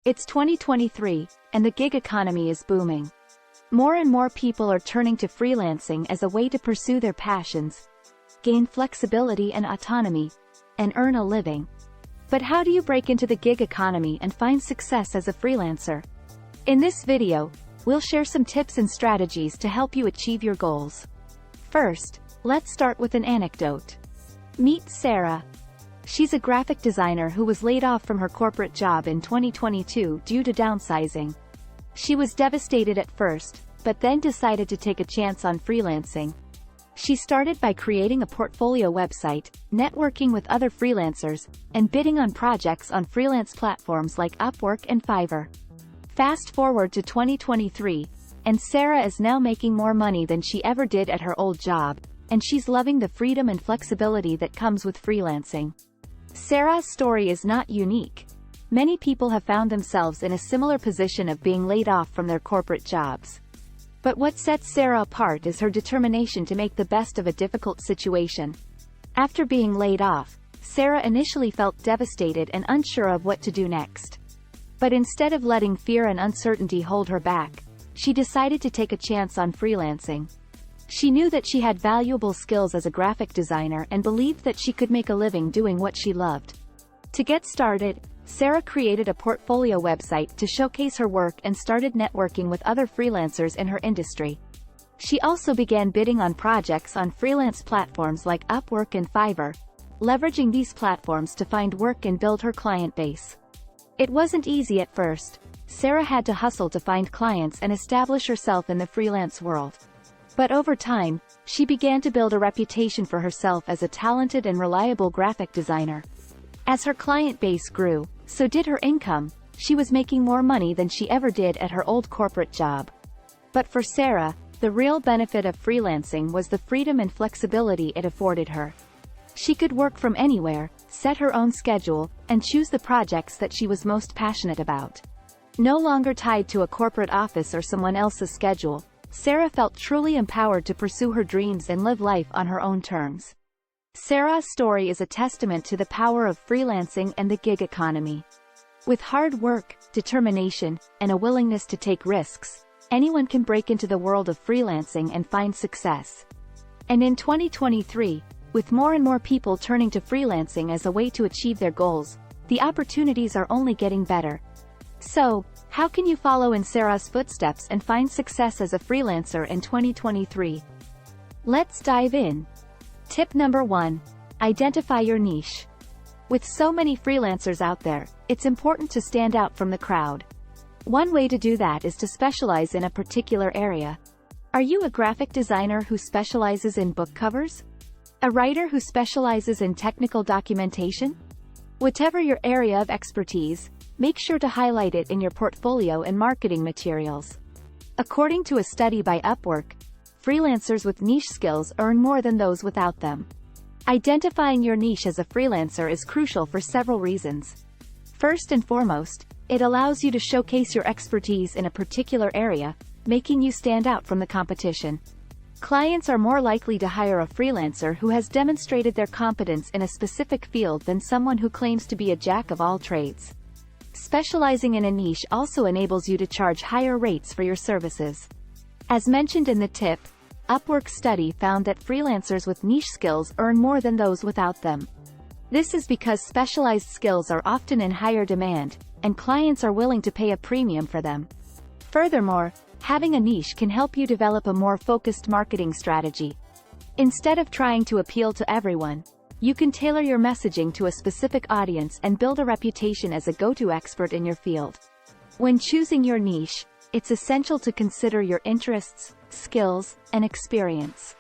It's 2023, and the gig economy is booming. More and more people are turning to freelancing as a way to pursue their passions, gain flexibility and autonomy, and earn a living. But how do you break into the gig economy and find success as a freelancer? In this video, we'll share some tips and strategies to help you achieve your goals. First, let's start with an anecdote. Meet Sarah. She's a graphic designer who was laid off from her corporate job in 2022 due to downsizing. She was devastated at first, but then decided to take a chance on freelancing. She started by creating a portfolio website, networking with other freelancers, and bidding on projects on freelance platforms like Upwork and Fiverr. Fast forward to 2023, and Sarah is now making more money than she ever did at her old job, and she's loving the freedom and flexibility that comes with freelancing. Sarah's story is not unique. Many people have found themselves in a similar position of being laid off from their corporate jobs. But what sets Sarah apart is her determination to make the best of a difficult situation. After being laid off, Sarah initially felt devastated and unsure of what to do next. But instead of letting fear and uncertainty hold her back, she decided to take a chance on freelancing. She knew that she had valuable skills as a graphic designer and believed that she could make a living doing what she loved. To get started, Sarah created a portfolio website to showcase her work and started networking with other freelancers in her industry. She also began bidding on projects on freelance platforms like Upwork and Fiverr, leveraging these platforms to find work and build her client base. It wasn't easy at first. Sarah had to hustle to find clients and establish herself in the freelance world. But over time, she began to build a reputation for herself as a talented and reliable graphic designer. As her client base grew, so did her income. She was making more money than she ever did at her old corporate job. But for Sarah, the real benefit of freelancing was the freedom and flexibility it afforded her. She could work from anywhere, set her own schedule, and choose the projects that she was most passionate about. No longer tied to a corporate office or someone else's schedule, Sarah felt truly empowered to pursue her dreams and live life on her own terms. Sarah's story is a testament to the power of freelancing and the gig economy. With hard work, determination, and a willingness to take risks, anyone can break into the world of freelancing and find success. And in 2023, with more and more people turning to freelancing as a way to achieve their goals, the opportunities are only getting better. So, how can you follow in Sarah's footsteps and find success as a freelancer in 2023? Let's dive in. Tip number 1. Identify your niche. With so many freelancers out there, it's important to stand out from the crowd. One way to do that is to specialize in a particular area. Are you a graphic designer who specializes in book covers? A writer who specializes in technical documentation? Whatever your area of expertise, make sure to highlight it in your portfolio and marketing materials. According to a study by Upwork, freelancers with niche skills earn more than those without them. Identifying your niche as a freelancer is crucial for several reasons. First and foremost, it allows you to showcase your expertise in a particular area, making you stand out from the competition. Clients are more likely to hire a freelancer who has demonstrated their competence in a specific field than someone who claims to be a jack of all trades. Specializing in a niche also enables you to charge higher rates for your services. As mentioned in the tip, Upwork's study found that freelancers with niche skills earn more than those without them. This is because specialized skills are often in higher demand, and clients are willing to pay a premium for them. Furthermore, having a niche can help you develop a more focused marketing strategy. Instead of trying to appeal to everyone, you can tailor your messaging to a specific audience and build a reputation as a go-to expert in your field. When choosing your niche, it's essential to consider your interests, skills, and experience.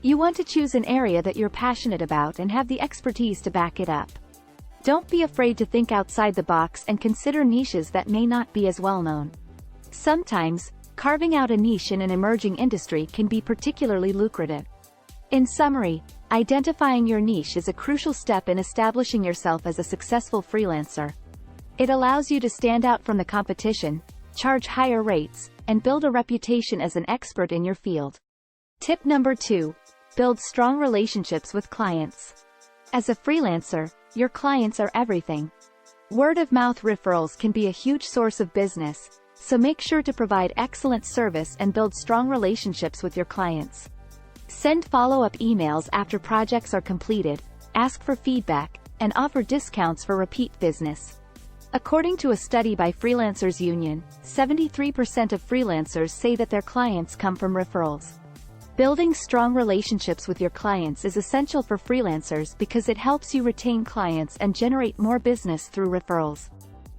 You want to choose an area that you're passionate about and have the expertise to back it up. Don't be afraid to think outside the box and consider niches that may not be as well known. Sometimes, carving out a niche in an emerging industry can be particularly lucrative. In summary, identifying your niche is a crucial step in establishing yourself as a successful freelancer. It allows you to stand out from the competition, charge higher rates, and build a reputation as an expert in your field. Tip number 2. Build strong relationships with clients. As a freelancer, your clients are everything. Word-of-mouth referrals can be a huge source of business, so make sure to provide excellent service and build strong relationships with your clients. Send follow-up emails after projects are completed, ask for feedback, and offer discounts for repeat business. According to a study by Freelancers Union, 73% of freelancers say that their clients come from referrals. Building strong relationships with your clients is essential for freelancers because it helps you retain clients and generate more business through referrals.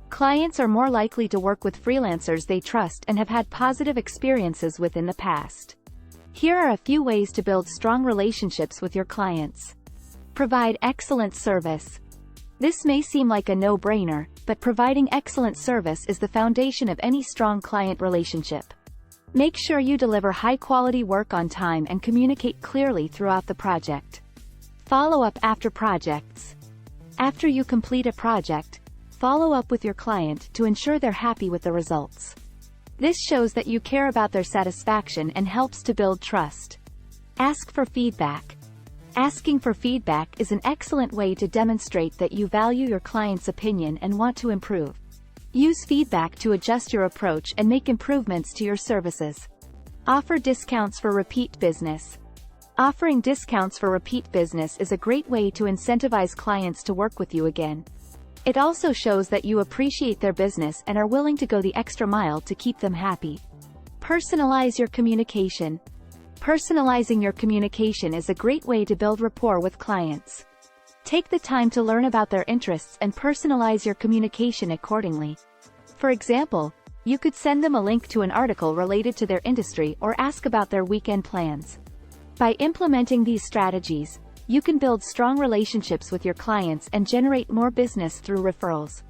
Clients are more likely to work with freelancers they trust and have had positive experiences with in the past. Here are a few ways to build strong relationships with your clients. Provide excellent service. This may seem like a no-brainer, but providing excellent service is the foundation of any strong client relationship. Make sure you deliver high-quality work on time and communicate clearly throughout the project. Follow up after projects. After you complete a project, follow up with your client to ensure they're happy with the results. This shows that you care about their satisfaction and helps to build trust. Ask for feedback. Asking for feedback is an excellent way to demonstrate that you value your client's opinion and want to improve. Use feedback to adjust your approach and make improvements to your services. Offer discounts for repeat business. Offering discounts for repeat business is a great way to incentivize clients to work with you again. It also shows that you appreciate their business and are willing to go the extra mile to keep them happy. Personalize your communication. Personalizing your communication is a great way to build rapport with clients. Take the time to learn about their interests and personalize your communication accordingly. For example, you could send them a link to an article related to their industry or ask about their weekend plans. By implementing these strategies, you can build strong relationships with your clients and generate more business through referrals.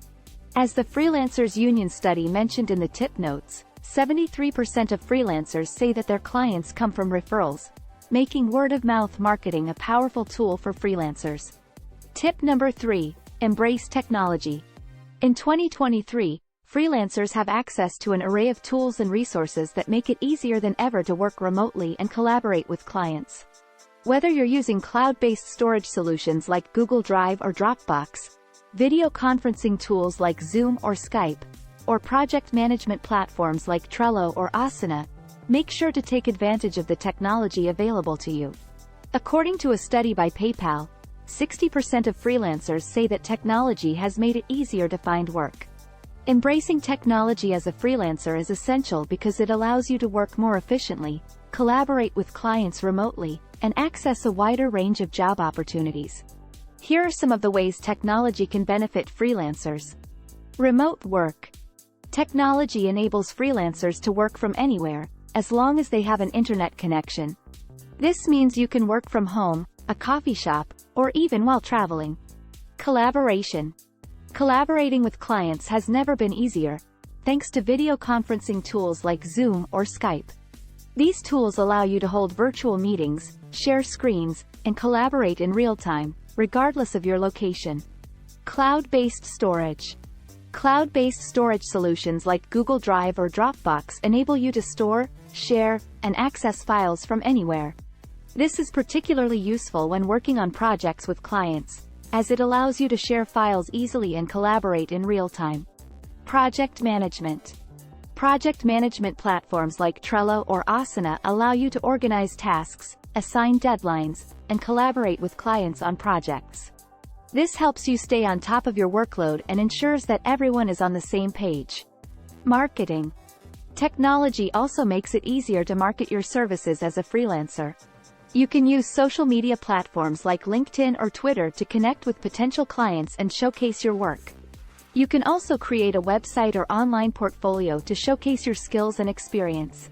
As the Freelancers Union study mentioned in the tip notes, 73% of freelancers say that their clients come from referrals, making word-of-mouth marketing a powerful tool for freelancers. Tip number 3. Embrace technology. In 2023, freelancers have access to an array of tools and resources that make it easier than ever to work remotely and collaborate with clients. Whether you're using cloud-based storage solutions like Google Drive or Dropbox, video conferencing tools like Zoom or Skype, or project management platforms like Trello or Asana, make sure to take advantage of the technology available to you. According to a study by PayPal, 60% of freelancers say that technology has made it easier to find work. Embracing technology as a freelancer is essential because it allows you to work more efficiently, collaborate with clients remotely, and access a wider range of job opportunities. Here are some of the ways technology can benefit freelancers. Remote work. Technology enables freelancers to work from anywhere, as long as they have an internet connection. This means you can work from home, a coffee shop, or even while traveling. Collaboration. Collaborating with clients has never been easier, thanks to video conferencing tools like Zoom or Skype. These tools allow you to hold virtual meetings, share screens, and collaborate in real time, regardless of your location. Cloud-based storage. Cloud-based storage solutions like Google Drive or Dropbox enable you to store, share, and access files from anywhere. This is particularly useful when working on projects with clients, as it allows you to share files easily and collaborate in real time. Project management. Project management platforms like Trello or Asana allow you to organize tasks, assign deadlines, and collaborate with clients on projects. This helps you stay on top of your workload and ensures that everyone is on the same page. Marketing. Technology also makes it easier to market your services as a freelancer. You can use social media platforms like LinkedIn or Twitter to connect with potential clients and showcase your work. You can also create a website or online portfolio to showcase your skills and experience.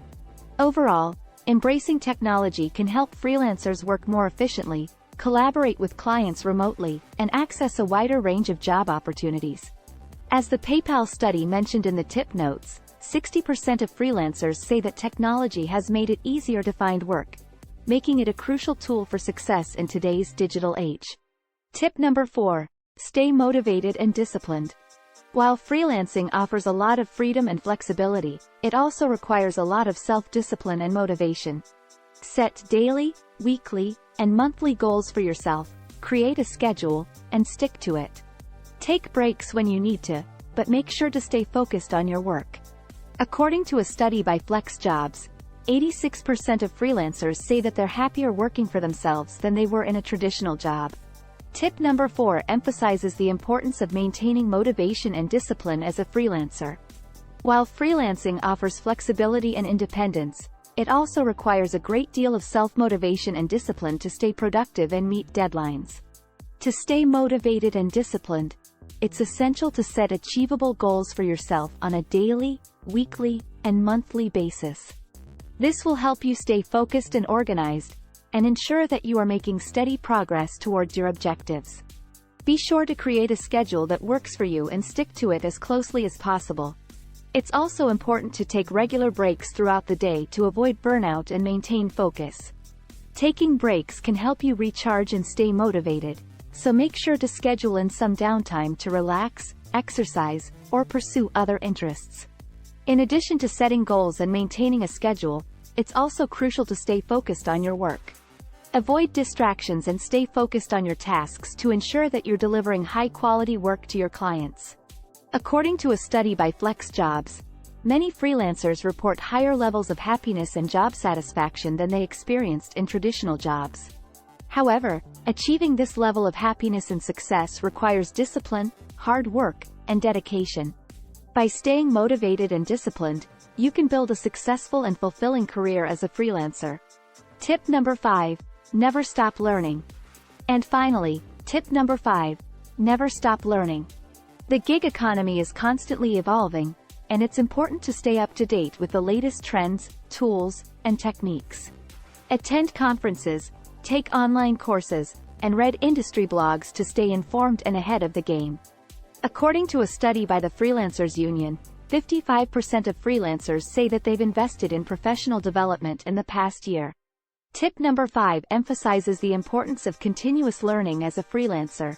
Overall, embracing technology can help freelancers work more efficiently, collaborate with clients remotely, and access a wider range of job opportunities. As the PayPal study mentioned in the tip notes, 60% of freelancers say that technology has made it easier to find work, making it a crucial tool for success in today's digital age. Tip number 4. Stay motivated and disciplined. While freelancing offers a lot of freedom and flexibility, it also requires a lot of self-discipline and motivation. Set daily, weekly, and monthly goals for yourself, create a schedule, and stick to it. Take breaks when you need to, but make sure to stay focused on your work. According to a study by FlexJobs, 86% of freelancers say that they're happier working for themselves than they were in a traditional job. Tip number 4 emphasizes the importance of maintaining motivation and discipline as a freelancer. While freelancing offers flexibility and independence, it also requires a great deal of self-motivation and discipline to stay productive and meet deadlines. To stay motivated and disciplined, it's essential to set achievable goals for yourself on a daily, weekly, and monthly basis. This will help you stay focused and organized, and ensure that you are making steady progress towards your objectives. Be sure to create a schedule that works for you and stick to it as closely as possible. It's also important to take regular breaks throughout the day to avoid burnout and maintain focus. Taking breaks can help you recharge and stay motivated, so make sure to schedule in some downtime to relax, exercise, or pursue other interests. In addition to setting goals and maintaining a schedule, it's also crucial to stay focused on your work. Avoid distractions and stay focused on your tasks to ensure that you're delivering high-quality work to your clients. According to a study by FlexJobs, many freelancers report higher levels of happiness and job satisfaction than they experienced in traditional jobs. However, achieving this level of happiness and success requires discipline, hard work, and dedication. By staying motivated and disciplined, you can build a successful and fulfilling career as a freelancer. Tip number 5. Never stop learning. And finally, tip number 5. Never stop learning. The gig economy is constantly evolving, and it's important to stay up to date with the latest trends, tools, and techniques. Attend conferences, take online courses, and read industry blogs to stay informed and ahead of the game. According to a study by the Freelancers Union, 55% of freelancers say that they've invested in professional development in the past year. Tip number 5 emphasizes the importance of continuous learning as a freelancer.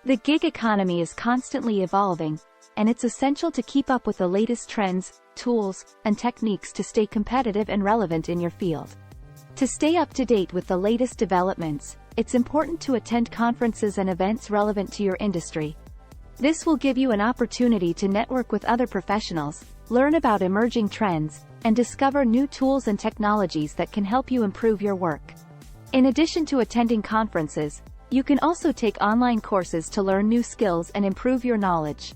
The gig economy is constantly evolving, and it's essential to keep up with the latest trends, tools, and techniques to stay competitive and relevant in your field. To stay up to date with the latest developments, it's important to attend conferences and events relevant to your industry. This will give you an opportunity to network with other professionals, learn about emerging trends, and discover new tools and technologies that can help you improve your work. In addition to attending conferences, you can also take online courses to learn new skills and improve your knowledge.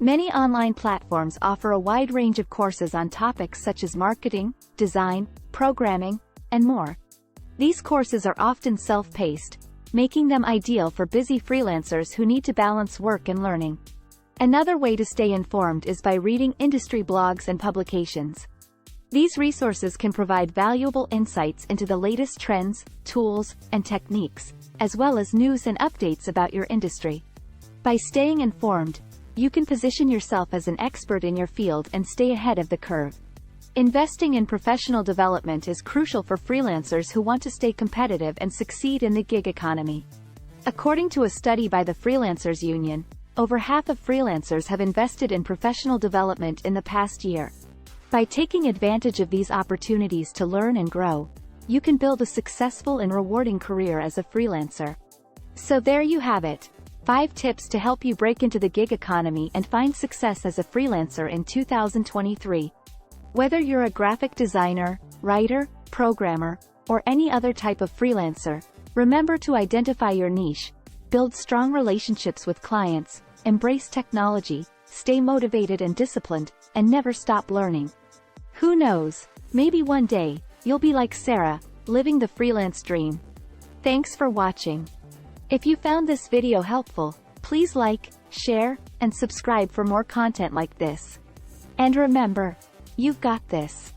Many online platforms offer a wide range of courses on topics such as marketing, design, programming, and more. These courses are often self-paced, making them ideal for busy freelancers who need to balance work and learning. Another way to stay informed is by reading industry blogs and publications. These resources can provide valuable insights into the latest trends, tools, and techniques, as well as news and updates about your industry. By staying informed, you can position yourself as an expert in your field and stay ahead of the curve. Investing in professional development is crucial for freelancers who want to stay competitive and succeed in the gig economy. According to a study by the Freelancers Union, over half of freelancers have invested in professional development in the past year. By taking advantage of these opportunities to learn and grow, you can build a successful and rewarding career as a freelancer. So there you have it. 5 tips to help you break into the gig economy and find success as a freelancer in 2023. Whether you're a graphic designer, writer, programmer, or any other type of freelancer, remember to identify your niche, build strong relationships with clients, embrace technology, stay motivated and disciplined, and never stop learning. Who knows, maybe one day, you'll be like Sarah, living the freelance dream. Thanks for watching. If you found this video helpful, please like, share, and subscribe for more content like this. And remember, you've got this.